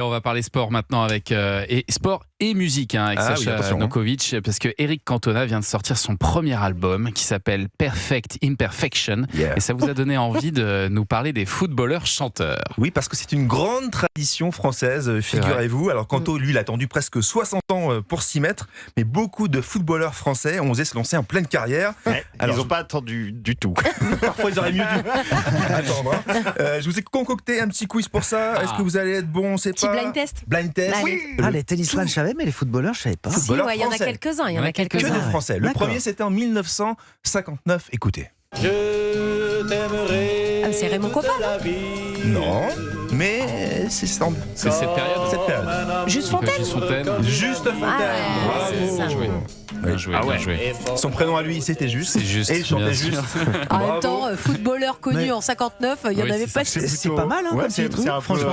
On va parler sport maintenant avec sport et musique avec Sacha Nokovic, parce que Eric Cantona vient de sortir son premier album qui s'appelle Perfect Imperfection, et ça vous a donné envie de nous parler des footballeurs chanteurs. Oui, parce que c'est une grande tradition française, figurez-vous. Alors Canto, lui, il a attendu presque 60 ans pour s'y mettre, mais beaucoup de footballeurs français ont osé se lancer en pleine carrière. Alors, ils n'ont pas attendu du tout. Parfois, ils auraient mieux dû attendre. Je vous ai concocté un petit quiz pour ça. Est-ce que vous allez être bon? C'est pas blind test. Blind test. Oui. Les tennisman, je savais, mais les footballeurs, je savais pas. Si, il y en a quelques-uns. Il y en a quelques-uns. Que des Français. Le premier, c'était en 1959. Écoutez. Je t'aimerai. Ah, c'est Raymond Coppa. Non, mais c'est cette période. Juste Fontaine. Juste Fontaine. C'est ça. Bien joué. Son prénom à lui, c'était Juste. C'est Juste. Et il chantait Juste. En même temps, footballeur connu en 59, il n'y en avait pas. C'est pas mal, hein, comme titre. Franchement,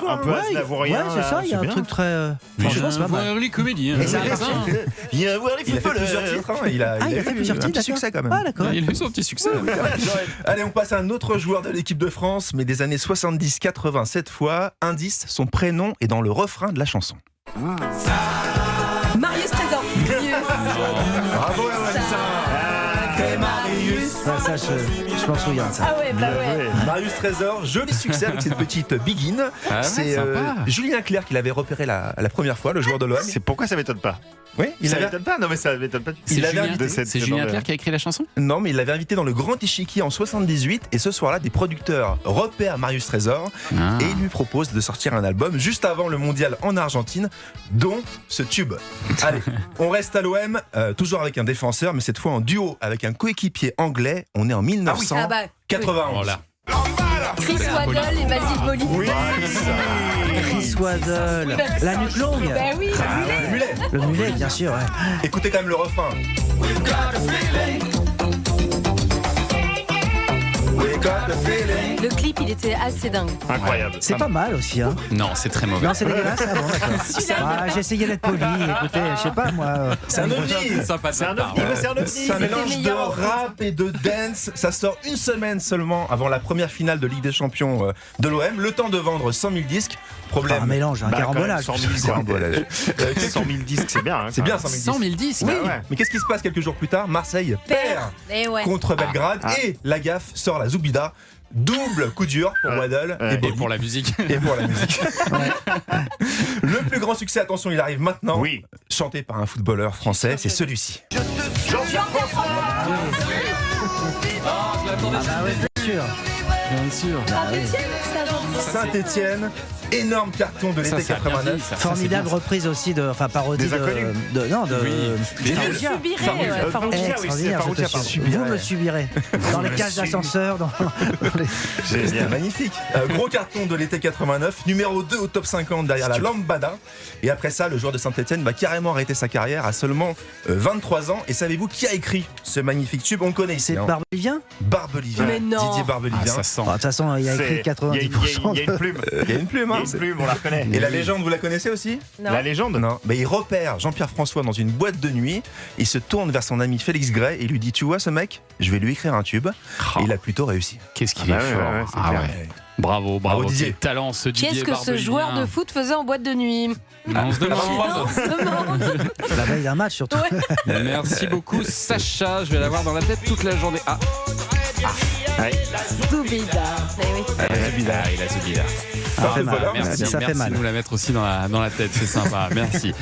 un peu aznavourien. Ouais, c'est ça, il y a un truc très. Franchement, c'est pas mal. Les comédies. Viens voir les Il a fait plusieurs titres. Il a fait plusieurs titres, un petit succès quand même. Ah, d'accord. Il a eu son petit succès. Allez, on passe à un autre joueur de l'équipe de France, mais des années 70-80 cette fois. Indice, son prénom est dans le refrain de la chanson. Marius Trésor. Bravo, Marius. Ça, je m'en souviens de ça. Ah ouais, bah ouais. Marius Trésor, joli succès avec cette petite Begin. C'est Julien Clerc qui l'avait repéré la première fois, le joueur de l'OM. C'est pourquoi ça m'étonne pas. Oui, Ça m'étonne pas. Non, mais ça m'étonne pas. C'est Julien Clerc qui a écrit la chanson? Non, mais il l'avait invité dans le Grand Échiquier en 78, et ce soir-là, des producteurs repèrent Marius Trésor et ils lui proposent de sortir un album juste avant le mondial en Argentine, dont ce tube. Allez, on reste à l'OM, toujours avec un défenseur, mais cette fois en duo avec un coéquipier anglais. On est en 1991. Chris Waddle et Basile Boli. Chris Waddle. La nuque longue. Bah oui, Le mulet. Le mulet, bien sûr. Ouais. Écoutez quand même le refrain. le clip, il était assez dingue. Incroyable. C'est pas mal aussi, hein. Non, c'est très mauvais. Non, c'est dégueulasse. Ah bon, d'accord. J'ai essayé d'être poli. Écoutez, je sais pas, moi. C'est un ovni. C'est un ovni. C'est un mélange de rap et de dance. Ça sort une semaine seulement avant la première finale de Ligue des Champions de l'OM. Le temps de vendre 100 000 disques. Problème. Un mélange, un carambolage. 100 000 disques, c'est bien. C'est bien 100 000 disques. 100 000 disques. Oui, mais qu'est-ce qui se passe quelques jours plus tard? Marseille perd contre Belgrade et la gaffe sort la Zoubida. Double coup dur pour Waddle Et pour la musique. Le plus grand succès, attention, il arrive maintenant. Oui. Chanté par un footballeur français, c'est celui-ci. Bien sûr. Saint-Étienne, énorme carton de l'été 89. Formidable reprise aussi parodie Des Inconnus. Vous me subirez. Dans les cages d'ascenseur. C'est magnifique. Gros carton de l'été 89, numéro 2 au top 50 derrière la Lambada. Et après ça, le joueur de Saint-Etienne va carrément arrêter sa carrière à seulement 23 ans. Et savez-vous qui a écrit ce magnifique tube? On le connaît ici. C'est Barbelivien. Barbelivien. Mais non. Didier Barbelivien. Ça sent. De toute façon, il a écrit 90%. Il y a une plume. Il y a une plume, hein. On la reconnaît. Et la légende, vous la connaissez aussi? Non. La légende? Non. Mais il repère Jean-Pierre François dans une boîte de nuit. Il se tourne vers son ami Félix Gray et lui dit: tu vois ce mec, je vais lui écrire un tube. Et il a plutôt réussi. Qu'est-ce qu'il est fort. Bravo, Didier. Quel talent ce Didier Qu'est-ce que ce Barbelivien. joueur de foot faisait en boîte de nuit? On se demande. La veille d'un match, surtout. Merci beaucoup Sacha, je vais l'avoir dans la tête toute la journée. Zoubida. Il a Zoubida. Ça fait mal. Merci Ça fait mal. de nous la mettre aussi dans la tête, c'est sympa. Merci.